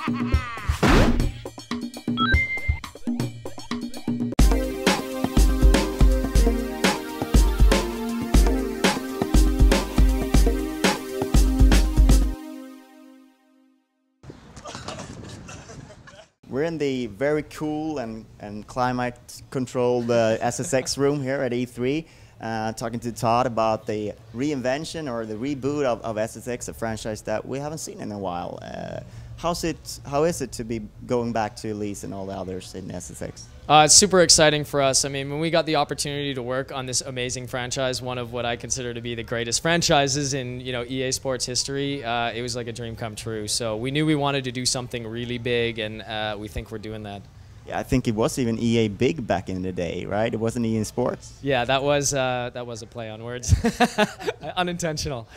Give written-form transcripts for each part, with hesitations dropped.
We're in the very cool and climate-controlled SSX room here at E3, talking to Todd about the reinvention or the reboot of SSX, a franchise that we haven't seen in a while. How is it to be going back to Elise and all the others in SSX? It's super exciting for us. I mean, when we got the opportunity to work on this amazing franchise, one of what I consider to be the greatest franchises in EA Sports history, it was like a dream come true. So we knew we wanted to do something really big, and we think we're doing that. Yeah, I think it was even EA Big back in the day, right? It wasn't EA Sports. Yeah, that was a play on words, unintentional.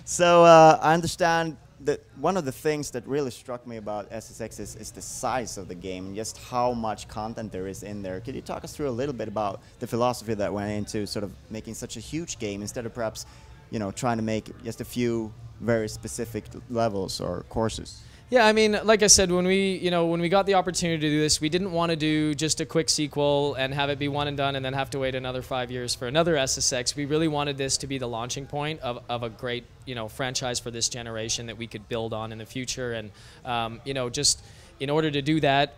So I understand that one of the things that really struck me about SSX is the size of the game and just how much content there is in there. Could you talk us through a little bit about the philosophy that went into sort of making such a huge game instead of perhaps, trying to make just a few very specific levels or courses? Yeah, I mean, like I said, when we got the opportunity to do this, we didn't want to do just a quick sequel and have it be one and done and then have to wait another 5 years for another SSX. We really wanted this to be the launching point of a great, franchise for this generation that we could build on in the future. And, just in order to do that,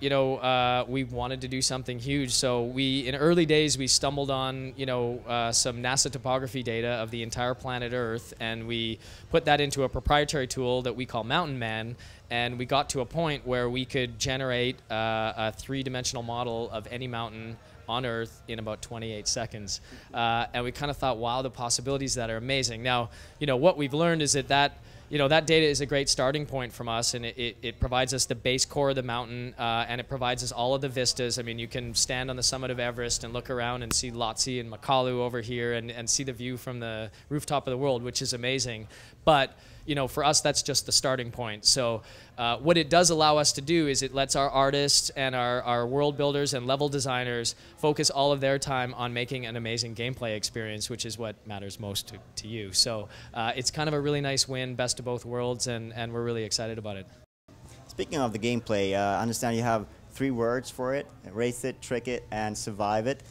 we wanted to do something huge. So in early days, we stumbled on, some NASA topography data of the entire planet Earth, and we put that into a proprietary tool that we call Mountain Man. And we got to a point where we could generate a three-dimensional model of any mountain on Earth in about 28 seconds. And we kind of thought, wow, the possibilities of that are amazing. Now, what we've learned is that that data is a great starting point from us, and it provides us the base core of the mountain, and it provides us all of the vistas. I mean, you can stand on the summit of Everest and look around and see Lhotse and Makalu over here and see the view from the rooftop of the world, which is amazing. But for us, that's just the starting point. So what it does allow us to do is it lets our artists and our world builders and level designers focus all of their time on making an amazing gameplay experience, which is what matters most to you. So it's kind of a really nice win, best of both worlds, and we're really excited about it. Speaking of the gameplay, I understand you have 3 words for it: race it, trick it, and survive it.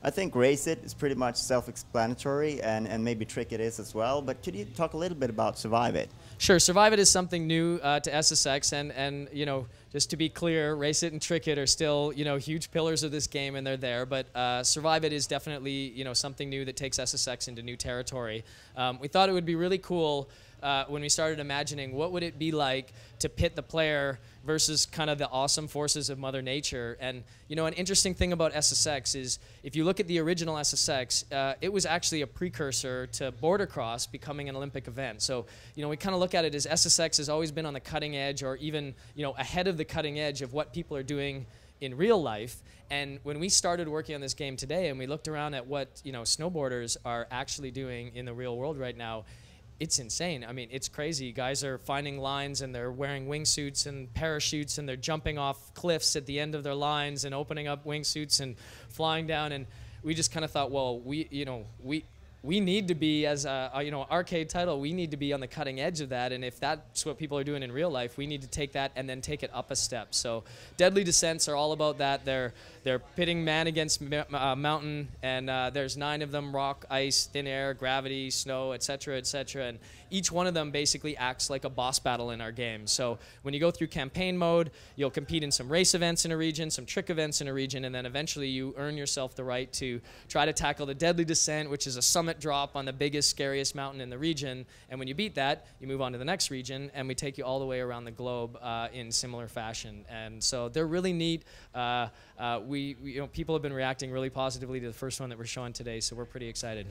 I think race it is pretty much self-explanatory, and maybe trick it is as well, but could you talk a little bit about survive it? Sure. Survive it is something new to SSX, and just to be clear, race it and trick it are still huge pillars of this game, and they're there, but survive it is definitely something new that takes SSX into new territory. We thought it would be really cool when we started imagining what would it be like to pit the player versus kind of the awesome forces of Mother Nature. And an interesting thing about SSX is if you look at the original SSX, it was actually a precursor to Border Cross becoming an Olympic event. So we kind of look at it as SSX has always been on the cutting edge, or even ahead of the cutting edge of what people are doing in real life. And when we started working on this game today and we looked around at what snowboarders are actually doing in the real world right now, it's insane. I mean, it's crazy. Guys are finding lines and they're wearing wingsuits and parachutes, and they're jumping off cliffs at the end of their lines and opening up wingsuits and flying down. And we just kind of thought, well, we need to be, as a arcade title, we need to be on the cutting edge of that. And if that's what people are doing in real life, we need to take that and then take it up a step. So Deadly Descents are all about that. They're pitting man against mountain, and there's 9 of them: rock, ice, thin air, gravity, snow, etc., etc. And each one of them basically acts like a boss battle in our game. So when you go through campaign mode, you'll compete in some race events in a region, some trick events in a region, and then eventually you earn yourself the right to try to tackle the Deadly Descent, which is a summit drop on the biggest, scariest mountain in the region. And when you beat that, you move on to the next region, and we take you all the way around the globe in similar fashion. And so they're really neat. People have been reacting really positively to the first one that we're showing today, so we're pretty excited.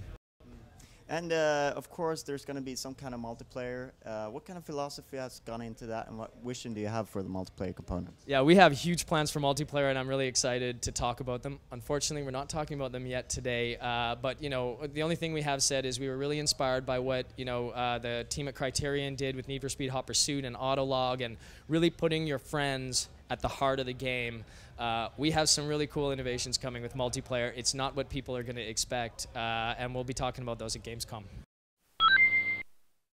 And of course, there's going to be some kind of multiplayer. What kind of philosophy has gone into that, and what vision do you have for the multiplayer component? Yeah, we have huge plans for multiplayer, and I'm really excited to talk about them. Unfortunately, we're not talking about them yet today. But the only thing we have said is we were really inspired by what the team at Criterion did with Need for Speed Hot Pursuit and Autolog, and really putting your friends at the heart of the game. We have some really cool innovations coming with multiplayer. It's not what people are going to expect, and we'll be talking about those at Gamescom.